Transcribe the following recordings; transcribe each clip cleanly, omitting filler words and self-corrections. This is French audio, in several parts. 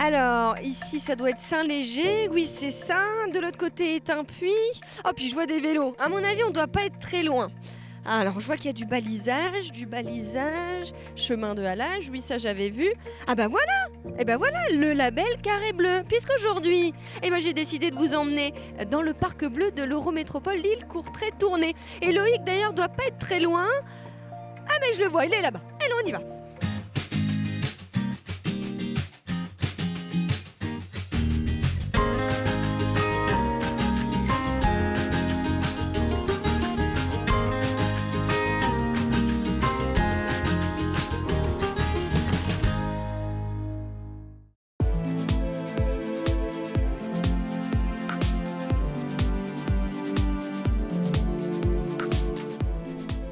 Alors, ici, ça doit être Saint-Léger. Oui, c'est ça. De l'autre côté est un puits. Oh, puis je vois des vélos. À mon avis, on doit pas être très loin. Alors, je vois qu'il y a du balisage, chemin de halage. Oui, ça, j'avais vu. Ah bah voilà. Eh ben voilà, le label Carré Bleu. Puisqu'aujourd'hui, j'ai décidé de vous emmener dans le parc bleu de l'Eurométropole Lille-Courtrai-Tournai. Et Loïc, d'ailleurs, doit pas être très loin. Ah, mais je le vois, il est là-bas. Allez, on y va.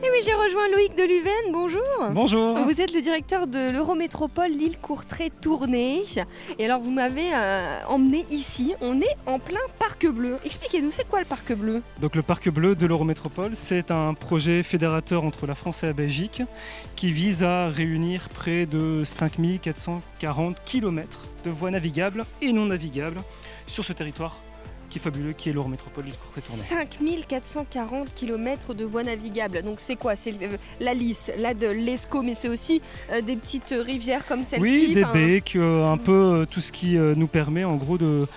Et oui, j'ai rejoint Loïc Deluven, bonjour. Bonjour. Vous êtes le directeur de l'Eurométropole Lille-Courtrai-Tournai. Et alors, vous m'avez emmené ici. On est en plein Parc Bleu. Expliquez-nous, c'est quoi le Parc Bleu ? Donc le Parc Bleu de l'Eurométropole, c'est un projet fédérateur entre la France et la Belgique qui vise à réunir près de 5440 km de voies navigables et non navigables sur ce territoire qui est fabuleux, qui est l'Eurométropole Lille-Courtrai-Tournai. 5440 km de voies navigables. Donc c'est quoi ? C'est la Lys, là de l'Escaut, mais c'est aussi des petites rivières comme celle-ci. Oui, des becs, un peu tout ce qui nous permet en gros de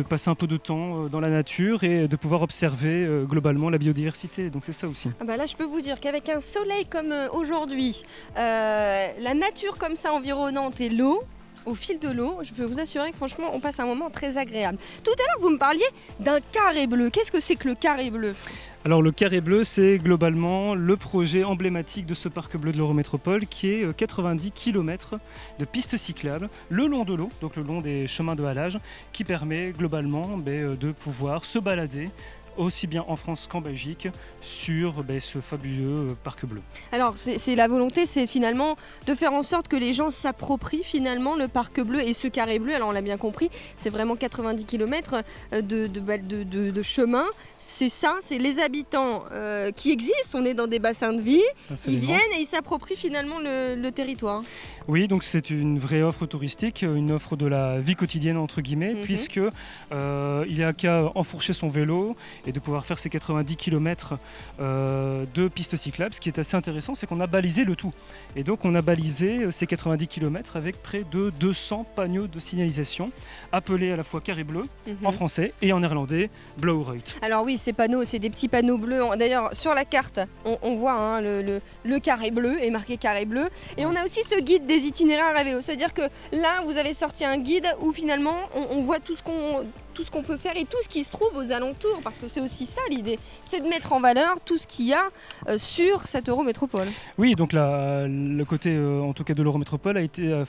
passer un peu de temps dans la nature et de pouvoir observer globalement la biodiversité. Donc c'est ça aussi. Ah bah là, je peux vous dire qu'avec un soleil comme aujourd'hui, la nature comme ça environnante et l'eau, au fil de l'eau, je peux vous assurer que franchement, on passe un moment très agréable. Tout à l'heure, vous me parliez d'un carré bleu. Qu'est-ce que c'est que le carré bleu ? Alors le Carré Bleu, c'est globalement le projet emblématique de ce parc bleu de l'Eurométropole qui est 90 km de pistes cyclables le long de l'eau, donc le long des chemins de halage, qui permet globalement de pouvoir se balader aussi bien en France qu'en Belgique sur ce fabuleux parc bleu. Alors c'est la volonté, c'est finalement de faire en sorte que les gens s'approprient finalement le parc bleu et ce carré bleu. Alors on l'a bien compris, c'est vraiment 90 km de chemin. C'est ça, c'est les habitants qui existent, on est dans des bassins de vie, Absolument. Ils viennent et ils s'approprient finalement le territoire. Oui, donc c'est une vraie offre touristique, une offre de la vie quotidienne entre guillemets, puisque il n'y a qu'à enfourcher son vélo et de pouvoir faire ces 90 km de pistes cyclables. Ce qui est assez intéressant, c'est qu'on a balisé le tout. Et donc on a balisé ces 90 km avec près de 200 panneaux de signalisation appelés à la fois Carré Bleu en français et en néerlandais Blauwruit. Alors oui, ces panneaux, c'est des petits panneaux bleus. D'ailleurs, sur la carte, on voit le carré bleu est marqué Carré Bleu. Et on a aussi ce guide des itinéraires à vélo. C'est-à-dire que là, vous avez sorti un guide où finalement, on voit tout ce qu'on peut faire et tout ce qui se trouve aux alentours, parce que c'est aussi ça l'idée, c'est de mettre en valeur tout ce qu'il y a sur cette Eurométropole. Oui, donc le côté en tout cas de l'Eurométropole a été,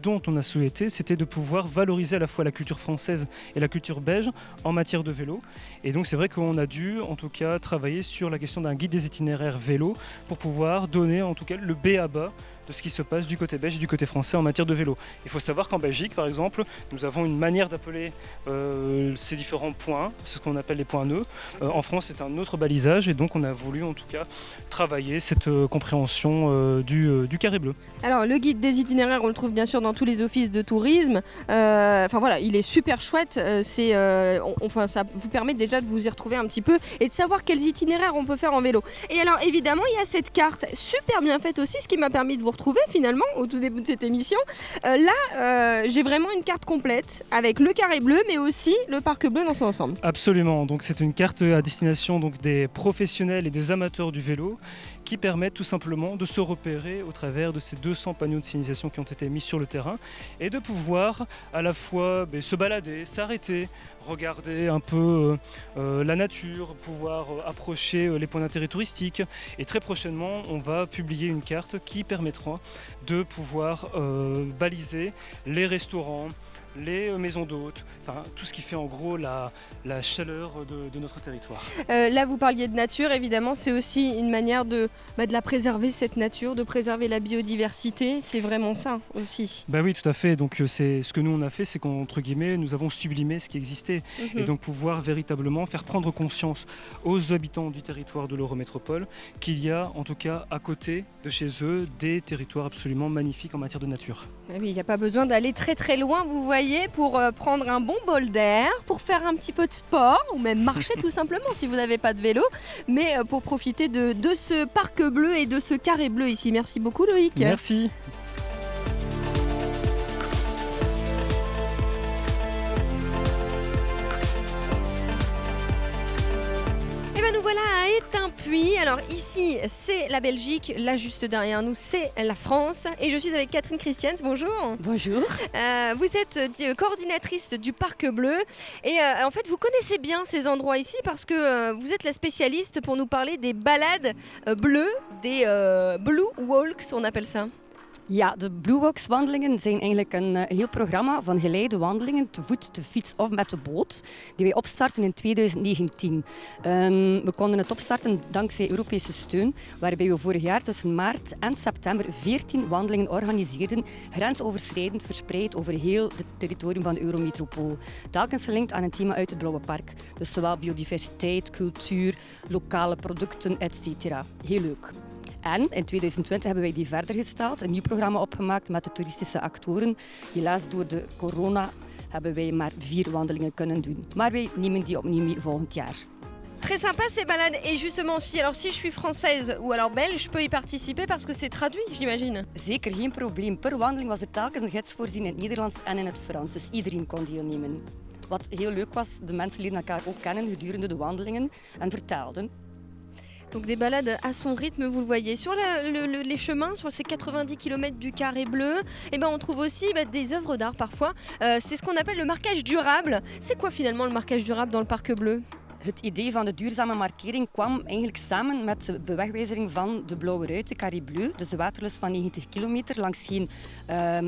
dont on a souhaité, c'était de pouvoir valoriser à la fois la culture française et la culture belge en matière de vélo. Et donc c'est vrai qu'on a dû en tout cas travailler sur la question d'un guide des itinéraires vélo pour pouvoir donner en tout cas le b.a.-ba de ce qui se passe du côté belge et du côté français en matière de vélo. Il faut savoir qu'en Belgique, par exemple, nous avons une manière d'appeler ces différents points, ce qu'on appelle les points nœuds. En France, c'est un autre balisage et donc on a voulu en tout cas travailler cette compréhension du carré bleu. Alors le guide des itinéraires, on le trouve bien sûr dans tous les offices de tourisme. Il est super chouette. Ça vous permet déjà de vous y retrouver un petit peu et de savoir quels itinéraires on peut faire en vélo. Et alors évidemment, il y a cette carte super bien faite aussi, ce qui m'a permis de vous retrouver finalement au tout début de cette émission. J'ai vraiment une carte complète avec le carré bleu mais aussi le parc bleu dans son ensemble. Absolument, donc c'est une carte à destination donc, des professionnels et des amateurs du vélo qui permettent tout simplement de se repérer au travers de ces 200 panneaux de signalisation qui ont été mis sur le terrain et de pouvoir à la fois se balader, s'arrêter, regarder un peu la nature, pouvoir approcher les points d'intérêt touristiques. Et très prochainement, on va publier une carte qui permettra de pouvoir baliser les restaurants, les maisons d'hôtes, enfin, tout ce qui fait en gros la chaleur de notre territoire. Là, vous parliez de nature, évidemment, c'est aussi une manière de la préserver, cette nature, de préserver la biodiversité. C'est vraiment ça aussi. Bah oui, tout à fait. Donc c'est ce que nous on a fait, c'est qu'entre guillemets, nous avons sublimé ce qui existait. Et donc pouvoir véritablement faire prendre conscience aux habitants du territoire de l'Eurométropole qu'il y a, en tout cas à côté de chez eux, des territoires absolument magnifiques en matière de nature. Ah oui, il n'y a pas besoin d'aller très très loin, vous voyez, pour prendre un bon bol d'air, pour faire un petit peu de sport ou même marcher tout simplement si vous n'avez pas de vélo, mais pour profiter de ce parc bleu et de ce carré bleu ici. Merci beaucoup Loïc. Merci. Et bien nous voilà à Étainpuy. Alors ici c'est la Belgique, là juste derrière nous c'est la France et je suis avec Catherine Christians, bonjour. Bonjour. Vous êtes coordinatrice du Parc Bleu et en fait vous connaissez bien ces endroits ici parce que vous êtes la spécialiste pour nous parler des balades bleues, des Blue Walks on appelle ça. Ja, de Blue Walks wandelingen zijn eigenlijk een heel programma van geleide wandelingen te voet, te fiets of met de boot, die wij opstarten in 2019. We konden het opstarten dankzij Europese steun, waarbij we vorig jaar tussen maart en september 14 wandelingen organiseerden, grensoverschrijdend verspreid over heel het territorium van de Eurometropool. Telkens gelinkt aan een thema uit het Blauwe Park. Dus zowel biodiversiteit, cultuur, lokale producten, etc. Heel leuk. En in 2020 hebben wij die verder gesteld, een nieuw programma opgemaakt met de toeristische actoren. Helaas door de corona hebben wij maar 4 wandelingen kunnen doen. Maar wij nemen die opnieuw mee volgend jaar. Très sympa ces balades et justement si je suis française ou alors belge, je peux y participer parce que c'est traduit, j'imagine. Zeker, geen probleem. Per wandeling was er telkens een gids voorzien in het Nederlands en in het Frans, dus iedereen kon deelnemen. Wat heel leuk was, de mensen leerden elkaar ook kennen gedurende de wandelingen en vertelden. Donc des balades à son rythme, vous le voyez. Sur les chemins, sur ces 90 km du carré bleu, eh ben, on trouve aussi des œuvres d'art parfois. C'est ce qu'on appelle le marquage durable. C'est quoi finalement le marquage durable dans le Parc Bleu ? Het idee van de duurzame markering kwam eigenlijk samen met de bewegwijzering van de Blauwe Ruit, de Carré Bleu, dus de waterlus van 90 kilometer langs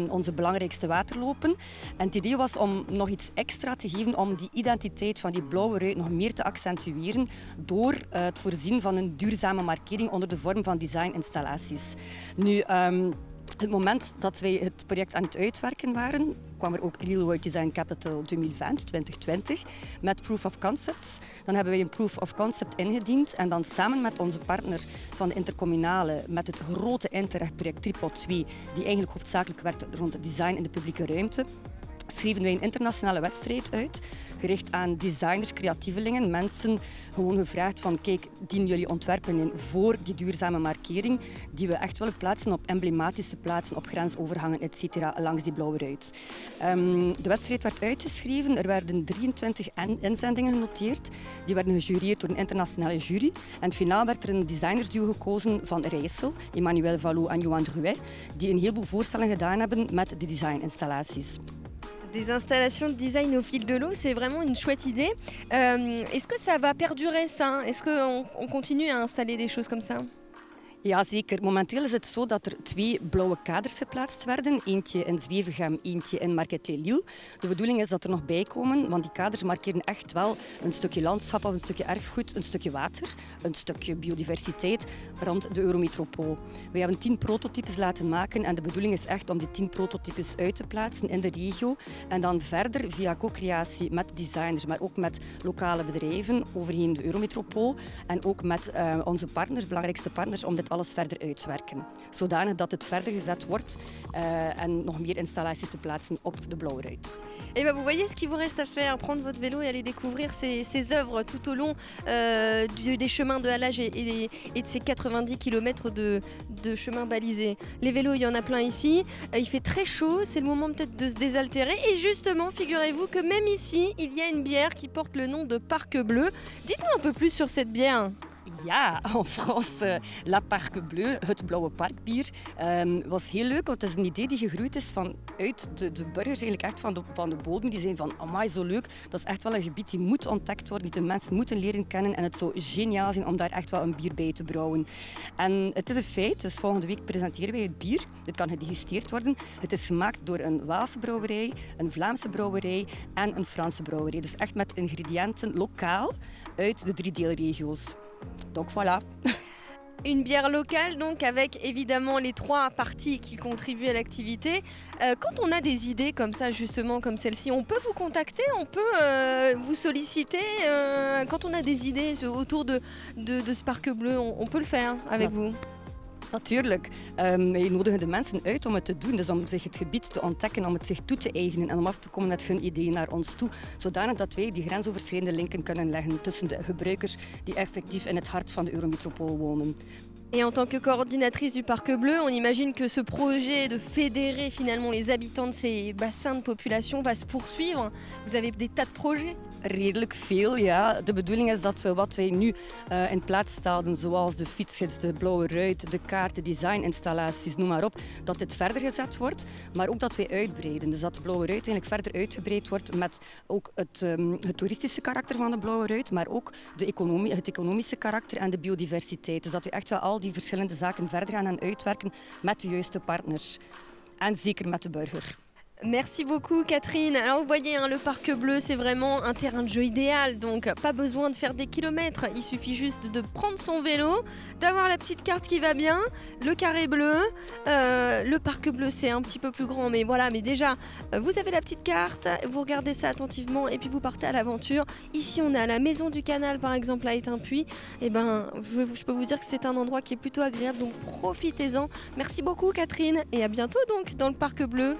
onze belangrijkste waterlopen. En het idee was om nog iets extra te geven om die identiteit van die Blauwe Ruit nog meer te accentueren door het voorzien van een duurzame markering onder de vorm van designinstallaties. Nu, het moment dat wij het project aan het uitwerken waren, kwam er ook Real World Design Capital 2020 met Proof of Concepts. Dan hebben wij een Proof of Concept ingediend en dan samen met onze partner van de intercommunale met het grote Interreg-project Tripod 2, die eigenlijk hoofdzakelijk werkt rond het design in de publieke ruimte, schreven wij een internationale wedstrijd uit, gericht aan designers, creatievelingen, mensen gewoon gevraagd van kijk, dienen jullie ontwerpen in voor die duurzame markering die we echt willen plaatsen op emblematische plaatsen, op grensovergangen, etc. langs die Blauwe Ruit. De wedstrijd werd uitgeschreven, er werden 23 inzendingen genoteerd, die werden gejureerd door een internationale jury en finaal werd er een designersduo gekozen van Rijssel, Emmanuel Vallot en Johan Drouet, die een heleboel voorstellen gedaan hebben met de designinstallaties. Des installations de design au fil de l'eau, c'est vraiment une chouette idée. Est-ce que ça va perdurer ça ? Est-ce qu'on continue à installer des choses comme ça ? Ja, zeker. Momenteel is het zo dat er 2 blauwe kaders geplaatst werden. Eentje in Zwevegem, eentje in Marquette-les-Lille. De bedoeling is dat er nog bij komen, want die kaders markeren echt wel een stukje landschap of een stukje erfgoed, een stukje water, een stukje biodiversiteit rond de Eurometropool. We hebben 10 prototypes laten maken en de bedoeling is echt om die 10 prototypes uit te plaatsen in de regio en dan verder via co-creatie met designers, maar ook met lokale bedrijven overheen de Eurometropool en ook met onze partners, belangrijkste partners, om dit alles verder uitwerken. Zodanig dat het verder gezet wordt en nog meer installaties te plaatsen op de Blauwe Ruit. Et ben vous voyez ce qu'il vous reste à faire, prendre votre vélo et aller découvrir ces œuvres tout au long des chemins de halage et de ces 90 km de chemins balisés. Les vélos, il y en a plein ici. Il fait très chaud, c'est le moment peut-être de se désaltérer. Et justement, figurez-vous que même ici, il y a une bière qui porte le nom de Parc Bleu. Dites-nous un peu plus sur cette bière. Ja, en Frans La Parc Bleu, het blauwe parkbier. Was heel leuk, want het is een idee die gegroeid is vanuit de burgers, eigenlijk echt van de bodem. Die zijn van, amai, zo leuk. Dat is echt wel een gebied die moet ontdekt worden, die de mensen moeten leren kennen. En het zou geniaal zijn om daar echt wel een bier bij te brouwen. En het is een feit, dus volgende week presenteren wij het bier. Het kan gedegusteerd worden. Het is gemaakt door een Waalse brouwerij, een Vlaamse brouwerij en een Franse brouwerij. Dus echt met ingrediënten lokaal uit de 3 deelregio's. Donc voilà. Une bière locale, donc avec évidemment les 3 parties qui contribuent à l'activité. Quand on a des idées comme ça, justement, comme celle-ci, on peut vous contacter, on peut vous solliciter. Quand on a des idées autour de ce parc bleu, on peut le faire avec vous. Natuurlijk. Wij nodigen de mensen uit om het te doen, dus om zich het gebied te ontdekken, om het zich toe te eigenen en om af te komen met hun ideeën naar ons toe, zodanig dat wij die grensoverschrijdende linken kunnen leggen tussen de gebruikers die effectief in het hart van de Eurometropool wonen. Et en tant que coordinatrice du Parc Bleu, on imagine que ce projet de fédérer finalement les habitants de ces bassins de population va se poursuivre. Vous avez des tas de projets? Redelijk veel, ja. De bedoeling is dat we wat wij nu in plaats stelden, zoals de fietsgids, de blauwe ruit, de kaarten, designinstallaties, noem maar op, dat dit verder gezet wordt, maar ook dat wij uitbreiden. Dus dat de blauwe ruit eigenlijk verder uitgebreid wordt met ook het toeristische karakter van de blauwe ruit, maar ook het economische karakter en de biodiversiteit. Dus dat we echt wel al die verschillende zaken verder gaan en uitwerken met de juiste partners. En zeker met de burger. Merci beaucoup Catherine. Alors vous voyez, le Parc Bleu, c'est vraiment un terrain de jeu idéal, donc pas besoin de faire des kilomètres, il suffit juste de prendre son vélo, d'avoir la petite carte qui va bien, le carré bleu, le Parc Bleu c'est un petit peu plus grand, mais voilà, mais déjà vous avez la petite carte, vous regardez ça attentivement et puis vous partez à l'aventure. Ici on est à la Maison du Canal par exemple à Étainpuy, et je peux vous dire que c'est un endroit qui est plutôt agréable, donc profitez-en. Merci beaucoup Catherine et à bientôt donc dans le Parc Bleu.